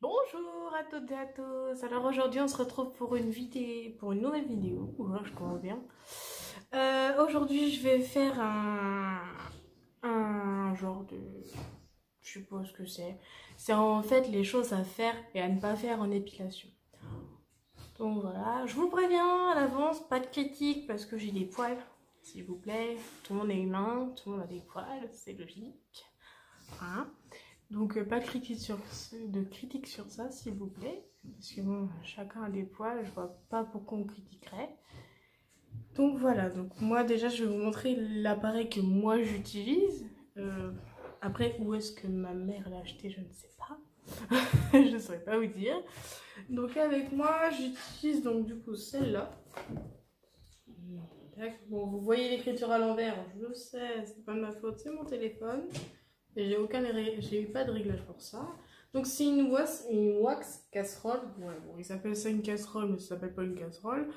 Bonjour à toutes et à tous. Alors aujourd'hui on se retrouve pour une nouvelle vidéo. Oula, je commence bien. Aujourd'hui je vais faire un genre de... Je sais pas ce que c'est. C'est en fait les choses à faire et à ne pas faire en épilation. Donc voilà, je vous préviens à l'avance, pas de critique parce que j'ai des poils, s'il vous plaît. Tout le monde est humain, tout le monde a des poils, c'est logique. Hein? Donc pas de critique sur ça, s'il vous plaît. Parce que bon, chacun a des poils, je vois pas pourquoi on critiquerait. Donc voilà, donc moi déjà je vais vous montrer l'appareil que moi j'utilise. Après, où est-ce que ma mère l'a acheté, je ne sais pas. Je ne saurais pas vous dire. Donc avec moi, j'utilise donc du coup celle-là. Bon, vous voyez l'écriture à l'envers, je le sais, c'est pas de ma faute, c'est mon téléphone. Et j'ai eu pas de réglage pour ça. Donc c'est une wax casserole. Ouais, bon, ils appellent ça une casserole, mais ça s'appelle pas une casserole.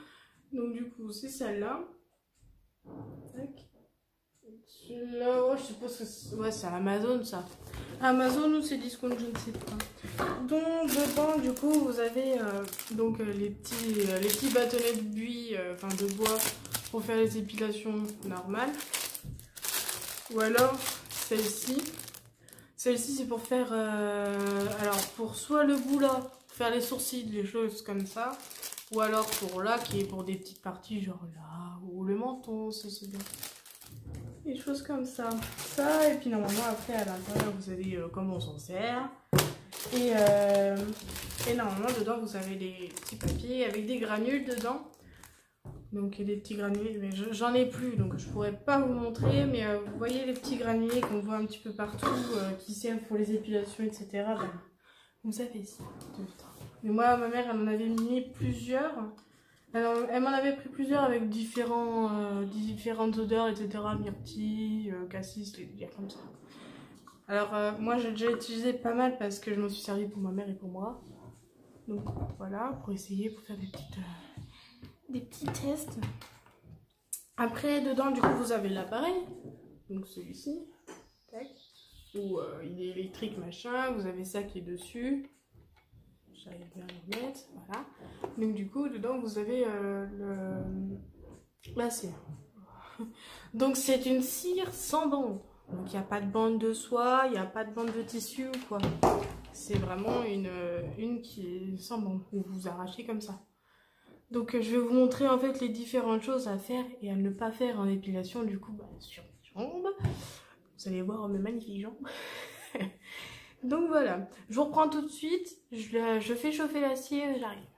Donc du coup, c'est celle-là. Tac. Là, ouais, je suppose que ouais, c'est Amazon ça. Amazon ou c'est Discount, je ne sais pas. Donc dedans, du coup, vous avez les petits bâtonnets de buis, enfin de bois, pour faire les épilations normales. Ou alors celle-ci. Celle-ci, c'est pour faire, alors pour soit le bout là, pour faire les sourcils, des choses comme ça, ou alors pour là, qui est pour des petites parties, genre là, ou le menton, ça c'est bien. Des choses comme ça. Ça, et puis normalement, après, à l'intérieur, vous avez comment on s'en sert. Et normalement, dedans, vous avez des petits papiers avec des granules dedans. Donc des petits granulés, mais j'en ai plus, donc je pourrais pas vous montrer, mais vous voyez les petits granulés qu'on voit un petit peu partout, qui servent pour les épilations, etc. Ben, vous avez ici. Mais moi, ma mère, elle m'en avait mis plusieurs. Elle m'en avait pris plusieurs avec différentes odeurs, etc. Myrtille, cassis, les dire comme ça. Alors moi, j'ai déjà utilisé pas mal parce que je m'en suis servi pour ma mère et pour moi. Donc voilà, pour essayer, pour faire des petits tests. Après, dedans, du coup, vous avez l'appareil. Donc celui-ci. Tac. Où il est électrique, machin. Vous avez ça qui est dessus. J'arrive bien à le remettre. Voilà. Donc du coup, dedans, vous avez la cire. Donc c'est une cire sans bande. Donc il n'y a pas de bande de soie, il n'y a pas de bande de tissu ou quoi. C'est vraiment une qui est sans bande. Où vous arrachez comme ça. Donc je vais vous montrer en fait les différentes choses à faire et à ne pas faire en épilation du coup sur mes jambes. Vous allez voir mes magnifiques jambes. Donc voilà, je vous reprends tout de suite, je fais chauffer la cire et j'arrive.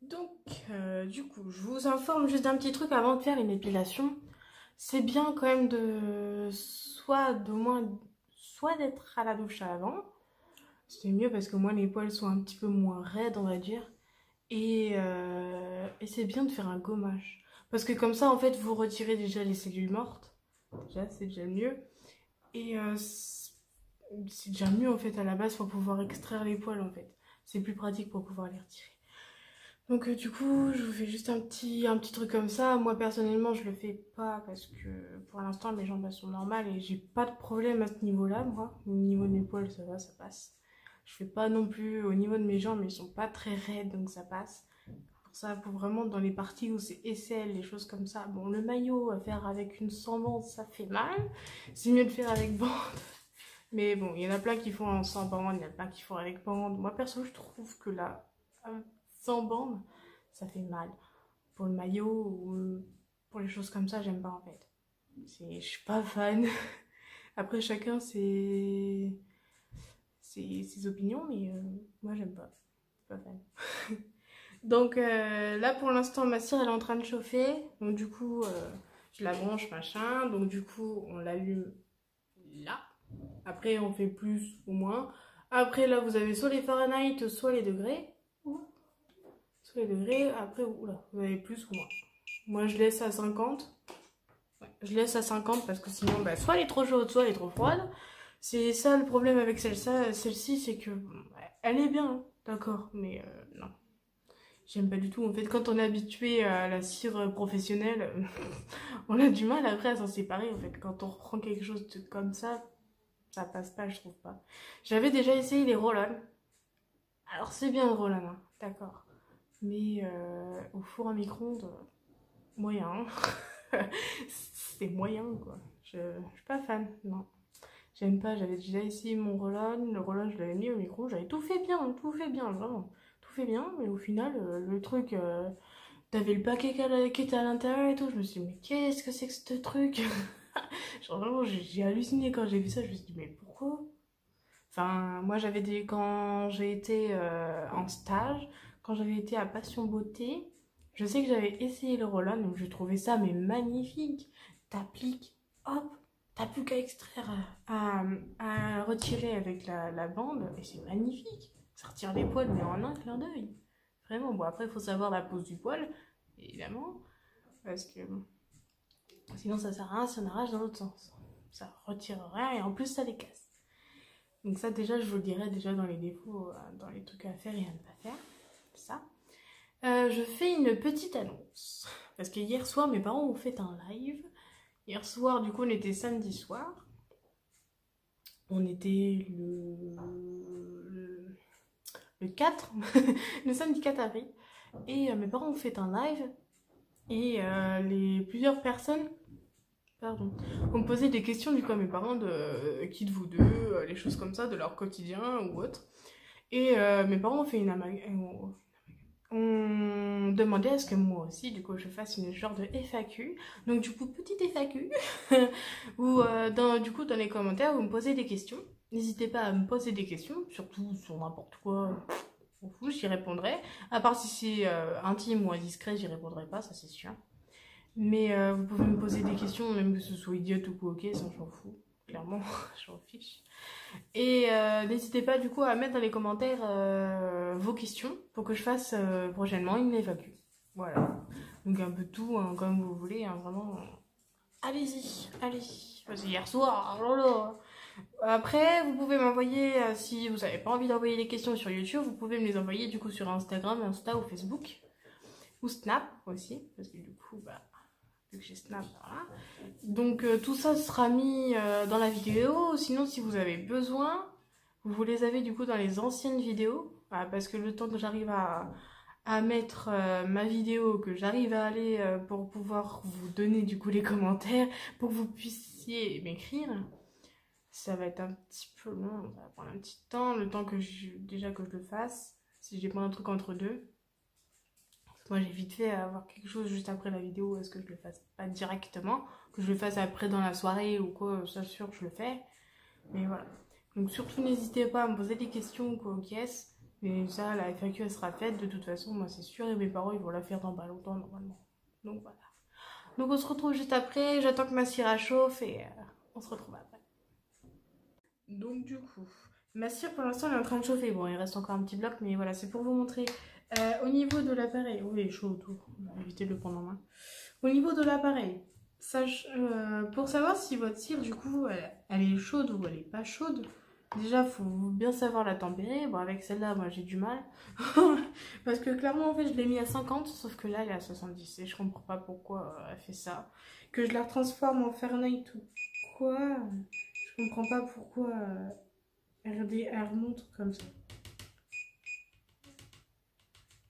Donc du coup, je vous informe juste d'un petit truc avant de faire une épilation. C'est bien quand même soit d'être à la douche avant. C'est mieux parce que moi les poils sont un petit peu moins raides on va dire. Et c'est bien de faire un gommage. Parce que comme ça, en fait, vous retirez déjà les cellules mortes. Déjà, c'est déjà mieux. Et c'est déjà mieux, en fait, à la base, pour pouvoir extraire les poils, en fait. C'est plus pratique pour pouvoir les retirer. Donc, du coup, je vous fais juste un petit truc comme ça. Moi, personnellement, je le fais pas parce que, pour l'instant, mes jambes, elles sont normales et j'ai pas de problème à ce niveau-là, moi. Au niveau de mes poils, ça va, ça passe. Je fais pas non plus au niveau de mes jambes, mais ils sont pas très raides, donc ça passe. Pour ça, pour vraiment dans les parties où c'est aisselle, les choses comme ça. Bon, le maillot à faire avec une sans bande, ça fait mal. C'est mieux de faire avec bande. Mais bon, il y en a plein qui font en sans bande, il y en a plein qui font avec bande. Moi, perso, je trouve que la sans bande, ça fait mal. Pour le maillot ou pour les choses comme ça, j'aime pas en fait. Je suis pas fan. Après, chacun ses opinions, mais moi j'aime pas. Je suis pas fan. Donc là pour l'instant ma cire elle est en train de chauffer. Donc du coup je la branche machin. Donc du coup on l'allume là. Après on fait plus ou moins. Après là vous avez soit les Fahrenheit soit les degrés. Soit les degrés. Après oula, vous avez plus ou moins. Moi je laisse à 50. Ouais, je laisse à 50 parce que sinon bah, soit elle est trop chaude soit elle est trop froide. C'est ça le problème avec celle-ci, c'est que elle est bien, hein, d'accord, mais non. J'aime pas du tout. En fait, quand on est habitué à la cire professionnelle, on a du mal après à s'en séparer. En fait, quand on reprend quelque chose comme ça passe pas, je trouve pas. J'avais déjà essayé les roll-on. Alors c'est bien le Roland, hein, d'accord. Mais au four à micro-ondes, moyen. C'est moyen quoi. Je suis pas fan, non. J'aime pas, j'avais déjà essayé mon Roland. Le Roland, je l'avais mis au micro, j'avais tout fait bien, vraiment. Tout fait bien, mais au final, le truc, t'avais le paquet qui était à l'intérieur et tout. Je me suis dit, mais qu'est-ce que c'est que ce truc? Genre vraiment, j'ai halluciné quand j'ai vu ça. Je me suis dit, mais pourquoi? Enfin, moi, quand j'ai été en stage, quand j'avais été à Passion Beauté, je sais que j'avais essayé le Roland, donc je trouvais ça mais magnifique. T'appliques, hop, t'as plus qu'à extraire, à retirer avec la bande, et c'est magnifique. Ça retire les poils, mais en un clin d'œil. Vraiment, bon, après, il faut savoir la pose du poil, évidemment, parce que sinon ça sert à rien, ça n'arrache dans l'autre sens. Ça retire rien, et en plus, ça les casse. Donc ça déjà je vous le dirai déjà dans les défauts, dans les trucs à faire et à ne pas faire. Ça. Je fais une petite annonce. Parce que hier soir mes parents ont fait un live. Hier soir du coup on était samedi soir. On était le 4. Le samedi 4 avril. Et mes parents ont fait un live. Et plusieurs personnes on me posait des questions du coup à mes parents de qui de vous deux, les choses comme ça, de leur quotidien ou autre. Et mes parents ont fait on demandait à ce que moi aussi, du coup, je fasse une genre de FAQ. Donc du coup, petite FAQ, où du coup, dans les commentaires, vous me posez des questions. N'hésitez pas à me poser des questions, surtout sur n'importe quoi. Au fou, j'y répondrai. À part si c'est intime ou indiscret, j'y répondrai pas, ça c'est sûr. Mais vous pouvez me poser des questions, même que ce soit idiote ou quoi, ok, ça je m'en fous. Clairement, je m'en fiche. Et n'hésitez pas du coup à mettre dans les commentaires vos questions pour que je fasse prochainement une FAQ. Voilà. Donc un peu tout, hein, comme vous voulez, hein, vraiment. Allez-y, allez-y. Parce que hier soir, oh là là. Après, vous pouvez m'envoyer, si vous n'avez pas envie d'envoyer les questions sur YouTube, vous pouvez me les envoyer du coup sur Instagram, Insta ou Facebook. Ou Snap aussi, parce que du coup, bah, vu que j'ai Snap, voilà. Donc tout ça sera mis dans la vidéo. Sinon, si vous avez besoin, vous les avez du coup dans les anciennes vidéos. Voilà, parce que le temps que j'arrive à mettre ma vidéo, que j'arrive à aller pour pouvoir vous donner du coup les commentaires, pour que vous puissiez m'écrire, ça va être un petit peu long, ça va prendre un petit temps, le temps que je le fasse, si j'ai pas un truc entre deux. Moi j'ai vite fait avoir quelque chose juste après la vidéo, est-ce que je le fasse pas directement, que je le fasse après dans la soirée ou quoi, ça sûr je le fais. Mais voilà. Donc surtout n'hésitez pas à me poser des questions ou quoi aux caisses. Mais ça, la FAQ elle sera faite de toute façon, moi c'est sûr, et mes parents ils vont la faire dans pas longtemps normalement. Donc voilà. Donc on se retrouve juste après, j'attends que ma cire chauffe et on se retrouve après. Donc du coup, ma cire pour l'instant elle est en train de chauffer. Bon il reste encore un petit bloc mais voilà, c'est pour vous montrer. Au niveau de l'appareil, oui il est chaud autour, on va éviter de le prendre en main. Au niveau de l'appareil, pour savoir si votre cire du coup elle est chaude ou elle est pas chaude, déjà faut bien savoir la tempérer. Bon avec celle-là moi j'ai du mal, parce que clairement en fait je l'ai mis à 50 sauf que là elle est à 70 et je comprends pas pourquoi elle fait ça. Que je la transforme en Fahrenheit ou quoi, je comprends pas pourquoi elle remonte comme ça.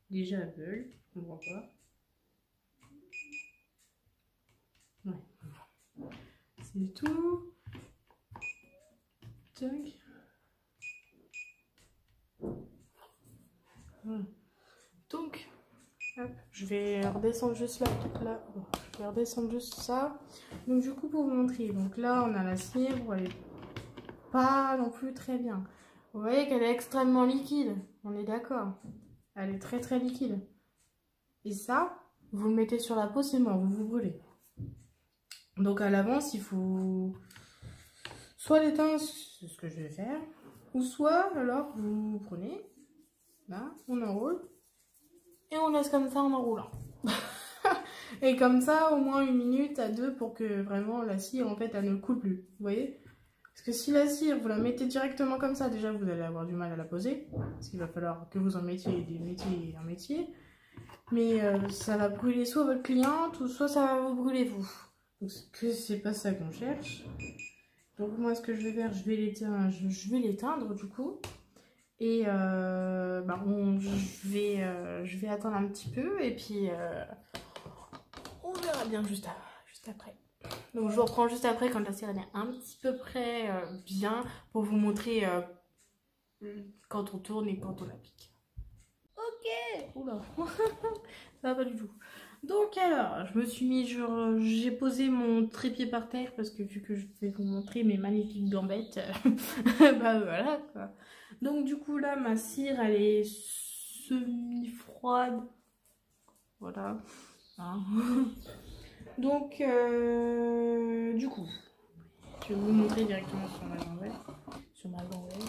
Déjà elle veut, je comprends pas. Ouais. C'est tout. Tac. Voilà. Donc, hop, je vais redescendre juste là. Je vais redescendre juste ça. Donc du coup pour vous montrer, donc là on a la cire, elle est pas non plus très bien. Vous voyez qu'elle est extrêmement liquide, on est d'accord. Elle est très très liquide. Et ça, vous le mettez sur la peau, c'est mort, vous vous brûlez. Donc à l'avance, il faut soit l'éteindre, c'est ce que je vais faire, ou soit alors vous prenez, là, on enroule, et on laisse comme ça en enroulant. Et comme ça, au moins 1 minute à 2 pour que vraiment la cire, en fait, elle ne coule plus, vous voyez? Parce que si la cire, vous la mettez directement comme ça, déjà vous allez avoir du mal à la poser, parce qu'il va falloir que vous en mettiez des métiers et un métier. Mais ça va brûler soit votre cliente, ou soit ça va vous brûler vous. Donc c'est pas ça qu'on cherche. Donc moi ce que je vais faire, je vais l'éteindre du coup. Et je vais attendre un petit peu et puis on verra bien juste après. Donc je vous reprends juste après quand la cire elle est un petit peu près bien pour vous montrer quand on tourne et quand on applique. Ok. Oula. Ça va pas du tout. Donc alors, je me suis mis, j'ai posé mon trépied par terre parce que vu que je vais vous montrer mes magnifiques gambettes, bah voilà quoi. Donc du coup là, ma cire elle est semi-froide. Voilà. Hein. Donc du coup, je vais vous montrer directement sur ma gambette. Sur ma gambette.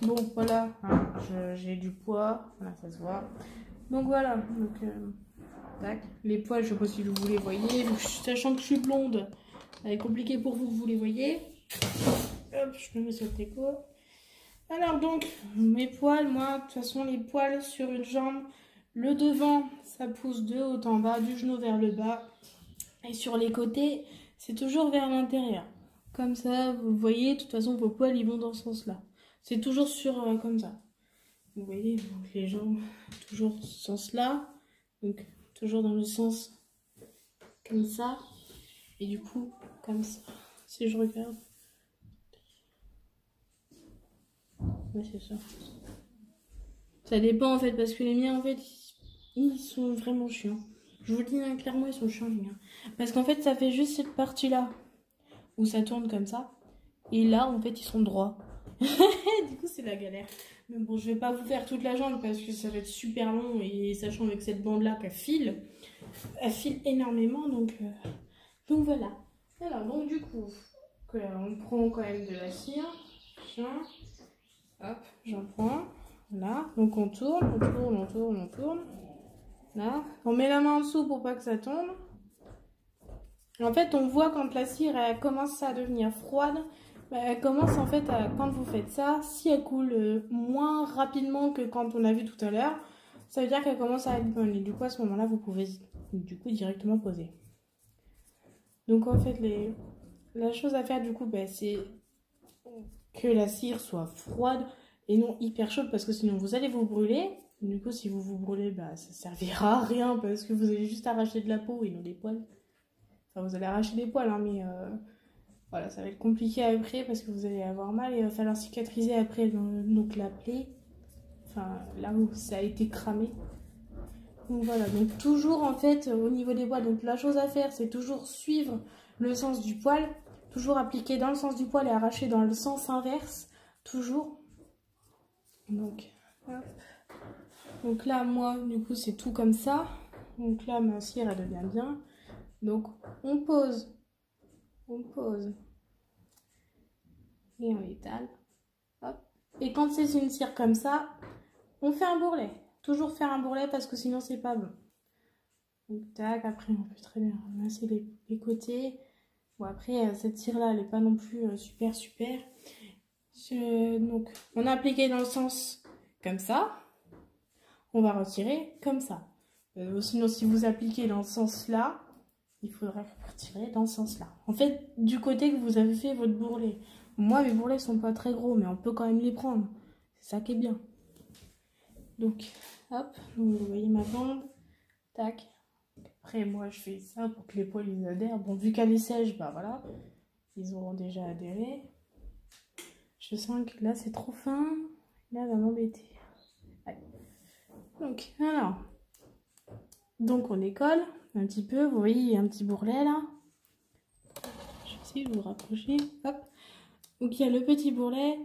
Bon voilà, hein, j'ai du poids, voilà ça se voit. Donc voilà, donc tac. Les poils, je sais pas si vous les voyez, sachant que je suis blonde, ça est compliqué pour vous que vous les voyez. Hop, je me mets sur le déco. Alors donc, mes poils, moi, de toute façon, les poils sur une jambe, le devant, ça pousse de haut en bas, du genou vers le bas. Et sur les côtés, c'est toujours vers l'intérieur. Comme ça, vous voyez, de toute façon, vos poils, ils vont dans ce sens-là. C'est toujours sur comme ça. Vous voyez, donc les jambes, toujours dans ce sens-là. Donc, toujours dans le sens comme ça. Et du coup, comme ça. Si je regarde. Ouais, c'est ça. Ça dépend en fait, parce que les miens en fait, ils sont vraiment chiants. Je vous le dis hein, clairement, ils sont chiants les miens. Parce qu'en fait, ça fait juste cette partie-là où ça tourne comme ça. Et là, en fait, ils sont droits. Du coup, c'est la galère. Mais bon, je vais pas vous faire toute la jambe parce que ça va être super long. Et sachant avec cette bande-là qu'elle file, elle file énormément. Donc voilà. Alors, donc du coup, on prend quand même de la cire. Tiens. Hop, j'en prends. Là, donc on tourne, on tourne, on tourne, on tourne. Là, on met la main en dessous pour pas que ça tombe. En fait, on voit quand la cire elle commence à devenir froide, elle commence en fait à, quand vous faites ça, si elle coule moins rapidement que quand on a vu tout à l'heure, ça veut dire qu'elle commence à être bonne. Et du coup, à ce moment-là, vous pouvez du coup directement poser. Donc en fait, la chose à faire du coup, c'est que la cire soit froide et non hyper chaude parce que sinon vous allez vous brûler. Du coup, si vous vous brûlez, ça servira à rien parce que vous allez juste arracher de la peau et non des poils. Enfin, vous allez arracher des poils, hein, mais voilà, ça va être compliqué après parce que vous allez avoir mal et il va falloir cicatriser après donc la plaie. Enfin, là où ça a été cramé. Donc voilà, donc toujours en fait au niveau des poils, donc la chose à faire c'est toujours suivre le sens du poil, toujours appliquer dans le sens du poil et arracher dans le sens inverse, toujours. Donc, hop. Donc là moi du coup c'est tout comme ça, donc là ma cire elle devient bien, donc on pose et on étale, hop. Et quand c'est une cire comme ça, on fait un bourrelet. Toujours faire un bourrelet parce que sinon c'est pas bon. Donc tac, après on peut très bien ramasser les côtés. Bon après cette cire là elle n'est pas non plus super. Donc on a appliqué dans le sens comme ça. On va retirer comme ça. Sinon si vous appliquez dans ce sens là, il faudrait retirer dans ce sens là. En fait du côté que vous avez fait votre bourrelet. Moi mes bourrelets sont pas très gros mais on peut quand même les prendre. C'est ça qui est bien. Donc hop, donc vous voyez ma bande. Tac. Après, moi, je fais ça pour que les poils ils adhèrent. Bon, vu qu'elle est sèche, voilà, ils auront déjà adhéré. Je sens que là, c'est trop fin. Là, elle va m'embêter. Donc, alors. Donc, on décolle un petit peu. Vous voyez, il y a un petit bourrelet, là. Je vais essayer de vous rapprocher. Hop. Donc, il y a le petit bourrelet.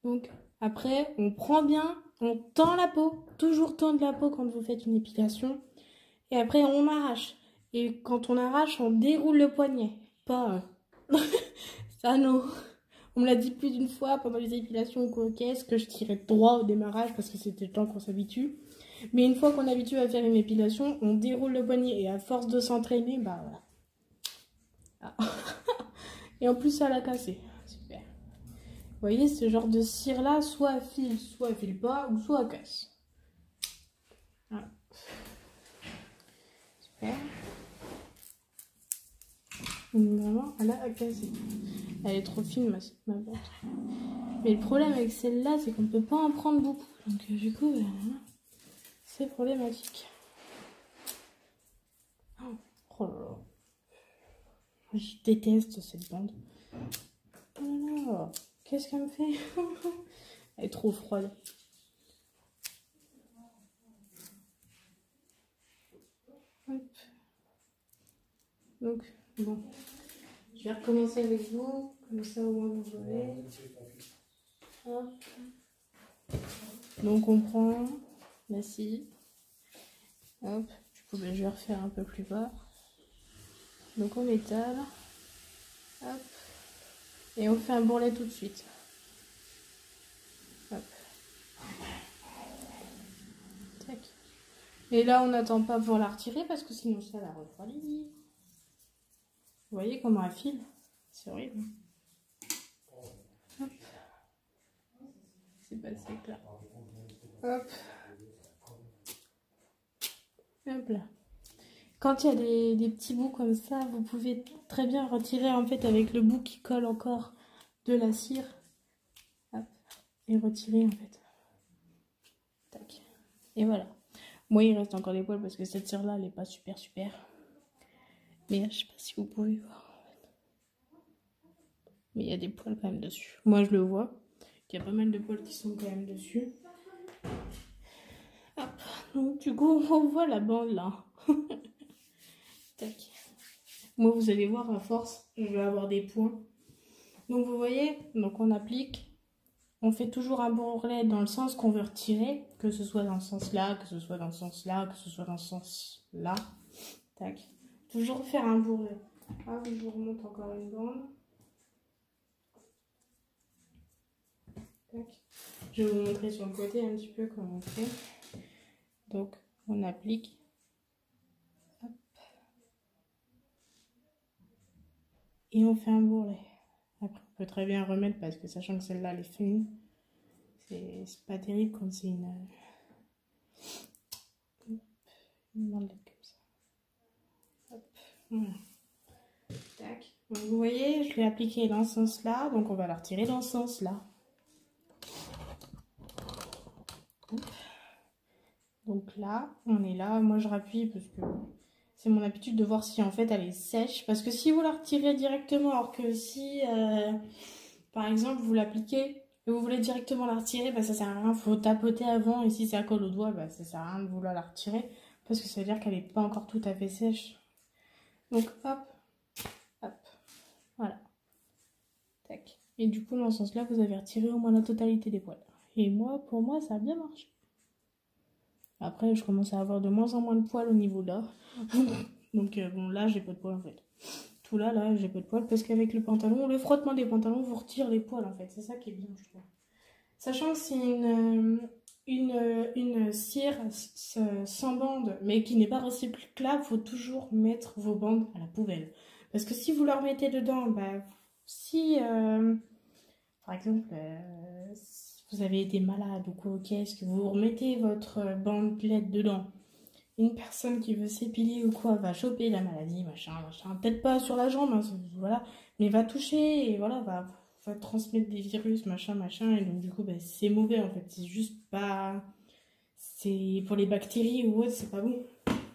Donc, après, on prend bien, on tend la peau. Toujours tendre la peau quand vous faites une épilation. Et après, on arrache. Et quand on arrache, on déroule le poignet. Pas... ça, non. On me l'a dit plus d'une fois pendant les épilations au coquesse que je tirais droit au démarrage parce que c'était le temps qu'on s'habitue. Mais une fois qu'on est habitué à faire une épilation, on déroule le poignet. Et à force de s'entraîner, voilà. Ah. Et en plus, ça l'a cassé. Super. Vous voyez, ce genre de cire-là, soit elle file pas, ou soit elle casse. Voilà. Super. Donc vraiment, elle a cassé. Elle est trop fine, ma boîte. Mais le problème avec celle-là, c'est qu'on ne peut pas en prendre beaucoup. Donc du coup, c'est problématique. Oh là là. Je déteste cette bande. Oh là là. Qu'est-ce qu'elle me fait? Elle est trop froide. Hop. Donc, bon. Je vais recommencer avec vous. Comme ça, au moins, vous voyez. Hop. Donc, on prend la scie. Hop. Du coup, je vais refaire un peu plus bas. Donc, au métal. Hop. Et on fait un bourrelet tout de suite. Hop. Tac. Et là, on n'attend pas pour la retirer parce que sinon ça la refroidit. Vous voyez comment elle file? C'est horrible. Hop. C'est passé là. Hop. Hop là. Quand il y a des petits bouts comme ça, vous pouvez très bien retirer en fait avec le bout qui colle encore de la cire. Hop. Et retirer en fait. Tac. Et voilà. Moi, il reste encore des poils parce que cette cire-là, elle n'est pas super. Mais je sais pas si vous pouvez voir. Mais il y a des poils quand même dessus. Moi, je le vois. Il y a pas mal de poils qui sont quand même dessus. Hop. Donc, du coup, on voit la bande là. Tac. Moi, vous allez voir, à force, je vais avoir des points. Donc, vous voyez, donc on applique. On fait toujours un bourrelet dans le sens qu'on veut retirer. Que ce soit dans ce sens-là, que ce soit dans ce sens-là, que ce soit dans ce sens-là. Tac. Toujours faire un bourrelet. Ah, je vous remonte encore une bande. Tac. Je vais vous montrer sur le côté un petit peu comment on fait. Donc, on applique. Hop. Et on fait un bourrelet. Après, on peut très bien remettre parce que sachant que celle-là, elle est fine, c'est pas terrible quand c'est une bandelette comme ça. Hop. Voilà. Tac. Donc, vous voyez, je l'ai appliqué dans ce sens-là, donc on va la retirer dans ce sens-là. Donc là, on est là. Moi, je rappuie parce que c'est mon habitude de voir si en fait elle est sèche. Parce que si vous la retirez directement, alors que si, par exemple, vous l'appliquez et vous voulez directement la retirer, bah, ça sert à rien. Il faut tapoter avant. Et si ça colle au doigt, bah, ça sert à rien de vouloir la retirer. Parce que ça veut dire qu'elle n'est pas encore tout à fait sèche. Donc, hop, hop, voilà. Tac. Et du coup, dans ce sens-là, vous avez retiré au moins la totalité des poils. Et moi, pour moi, ça a bien marché. Après, je commence à avoir de moins en moins de poils au niveau là. Donc, bon, là, j'ai pas de poils en fait. Tout là, j'ai pas de poils parce qu'avec le pantalon, le frottement des pantalons vous retire les poils en fait. C'est ça qui est bien, je trouve. Sachant que c'est une cire sans bande, mais qui n'est pas recyclable, faut toujours mettre vos bandes à la poubelle. Parce que si vous leur mettez dedans, bah, si, par exemple, si vous avez été malade ou quoi, qu'est-ce que vous remettez votre bandelette dedans, une personne qui veut s'épiler ou quoi va choper la maladie, machin. Peut-être pas sur la jambe, hein, voilà, mais va toucher et voilà, va transmettre des virus, machin. Et donc, du coup, bah, c'est mauvais en fait. C'est juste pas. C'est pour les bactéries ou autre, c'est pas bon.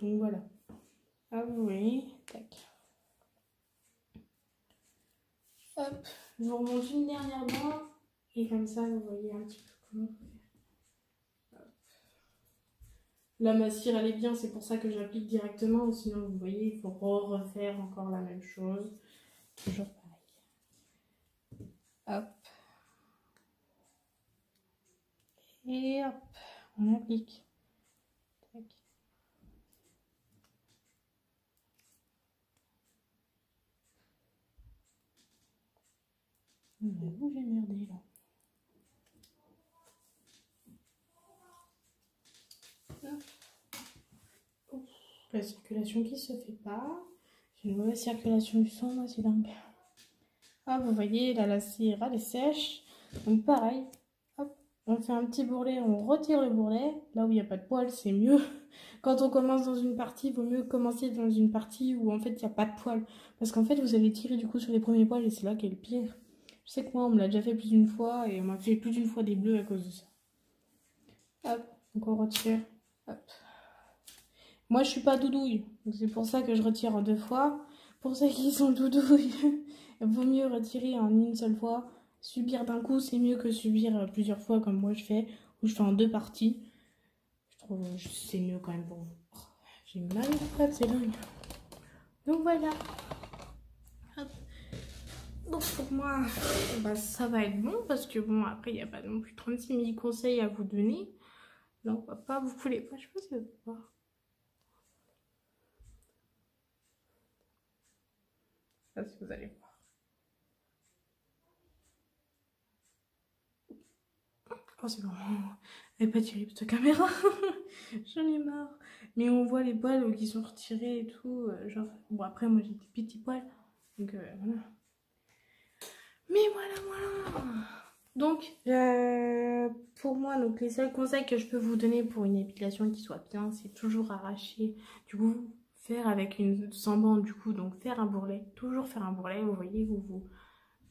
Donc voilà. Ah oui, tac. Hop, je vous remonte une dernière bande et comme ça, vous voyez un petit peu comment faire. Là, ma cire, elle est bien, c'est pour ça que j'applique directement. Sinon, vous voyez, il faut refaire encore la même chose. Toujours pareil. Hop. Et hop, on applique. Tac. Où j'ai merdé là. Hop. La circulation qui se fait pas. J'ai une mauvaise circulation du sang, moi, c'est dingue. Ah, vous voyez, là, la cire, elle est sèche. Donc, pareil, hop, on fait un petit bourrelet, on retire le bourrelet. Là où il n'y a pas de poils, c'est mieux. Quand on commence dans une partie, il vaut mieux commencer dans une partie où en fait il n'y a pas de poils. Parce qu'en fait, vous allez tirer du coup sur les premiers poils et c'est là qu'est le pire. Je sais que moi, on me l'a déjà fait plus d'une fois et on m'a fait plus d'une fois des bleus à cause de ça. Hop, donc on retire. Hop. Moi, je suis pas doudouille, donc c'est pour ça que je retire en 2 fois. Pour ceux qui sont doudouilles, il vaut mieux retirer en une seule fois. Subir d'un coup, c'est mieux que subir plusieurs fois comme moi je fais, où je fais en 2 parties. Je trouve que c'est mieux quand même pour vous. Oh, j'ai mal au crâne, c'est dingue. Donc voilà. Hop. Donc pour moi, bah, ça va être bon parce que bon, après, il n'y a pas non plus 36 000 conseils à vous donner. Là, on va pas vous couler. Je sais pas si vous allez voir. Je sais pas si vous allez voir. Oh, c'est vraiment... Elle est pas terrible cette caméra. J'en ai marre. Mais on voit les poils qui sont retirés et tout. Genre... Bon, après, moi, j'ai des petits poils. Donc, voilà. Mais voilà. Donc, pour moi, donc, les seuls conseils que je peux vous donner pour une épilation qui soit bien, c'est toujours arracher. Du coup, faire avec une sans bande, du coup, donc faire un bourrelet. Toujours faire un bourrelet. Vous voyez, vous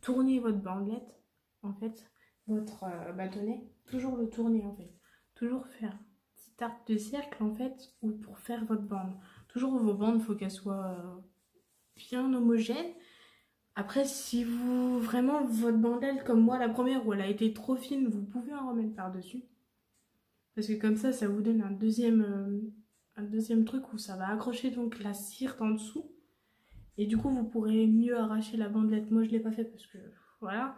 tournez votre bandelette, en fait, votre bâtonnet. Toujours le tourner, en fait. Toujours faire un petit arc de cercle, en fait, ou pour faire votre bande. Toujours vos bandes, il faut qu'elles soient bien homogènes. Après, si vous, vraiment, votre bandelle, comme moi, la première, où elle a été trop fine, vous pouvez en remettre par-dessus. Parce que comme ça vous donne un deuxième truc où ça va accrocher donc la cire en dessous. Et du coup, vous pourrez mieux arracher la bandelette. Moi, je ne l'ai pas fait parce que, voilà.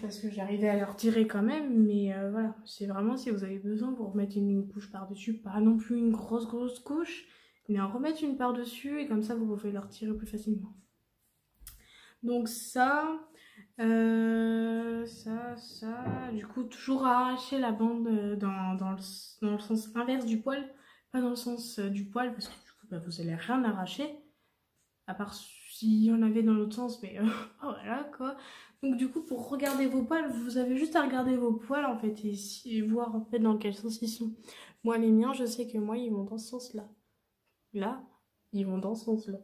Parce que j'arrivais à le retirer quand même. Mais voilà, c'est vraiment si vous avez besoin, vous remettez une couche par-dessus. Pas non plus une grosse couche, mais en remettre une par-dessus. Et comme ça, vous pouvez le retirer plus facilement. Donc ça, du coup, toujours arracher la bande dans le sens inverse du poil, pas dans le sens du poil, parce que du coup, bah, vous allez rien arracher, à part s'il y en avait dans l'autre sens, mais voilà quoi. Donc du coup, pour regarder vos poils, vous avez juste à regarder vos poils en fait, et voir en fait dans quel sens ils sont. Moi, les miens, je sais que moi, ils vont dans ce sens-là. Là, ils vont dans ce sens-là.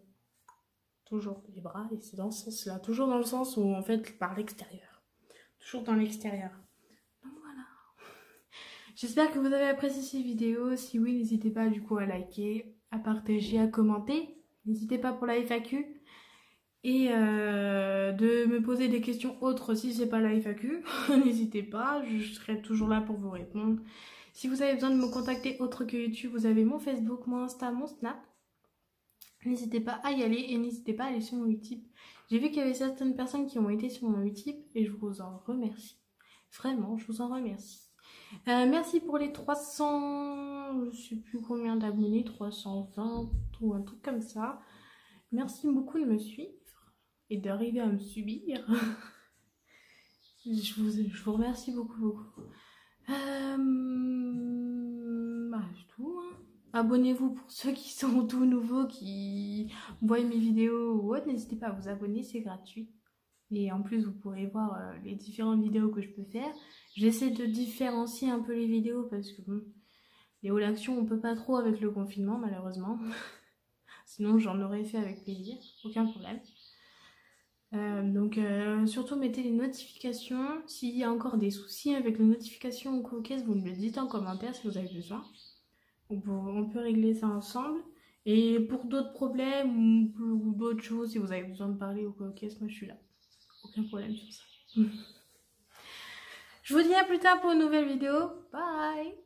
Toujours les bras, et c'est dans ce sens-là. Toujours dans le sens où, en fait, par l'extérieur. Toujours dans l'extérieur. Donc voilà. J'espère que vous avez apprécié cette vidéo. Si oui, n'hésitez pas du coup à liker, à partager, à commenter. N'hésitez pas pour la FAQ. Et de me poser des questions autres si c'est pas la FAQ. N'hésitez pas, je serai toujours là pour vous répondre. Si vous avez besoin de me contacter autre que YouTube, vous avez mon Facebook, mon Insta, mon Snap. N'hésitez pas à y aller et n'hésitez pas à aller sur mon Utip. J'ai vu qu'il y avait certaines personnes qui ont été sur mon Utip et je vous en remercie. Vraiment, je vous en remercie. Merci pour les 300, je sais plus combien d'abonnés, 320 ou un truc comme ça. Merci beaucoup de me suivre et d'arriver à me subir. je vous remercie beaucoup. Bah, c'est tout, hein. Abonnez-vous pour ceux qui sont tout nouveaux, qui voient mes vidéos ou autre. N'hésitez pas à vous abonner, c'est gratuit. Et en plus, vous pourrez voir les différentes vidéos que je peux faire. J'essaie de différencier un peu les vidéos parce que bon, les hauts d'actions, on peut pas trop avec le confinement, malheureusement. Sinon, j'en aurais fait avec plaisir, aucun problème. Donc surtout mettez les notifications. S'il y a encore des soucis avec les notifications ou quoi, vous me le dites en commentaire si vous avez besoin. On peut régler ça ensemble. Et pour d'autres problèmes ou d'autres choses, si vous avez besoin de parler ou quoi, moi je suis là. Aucun problème sur ça. Je vous dis à plus tard pour une nouvelle vidéo. Bye!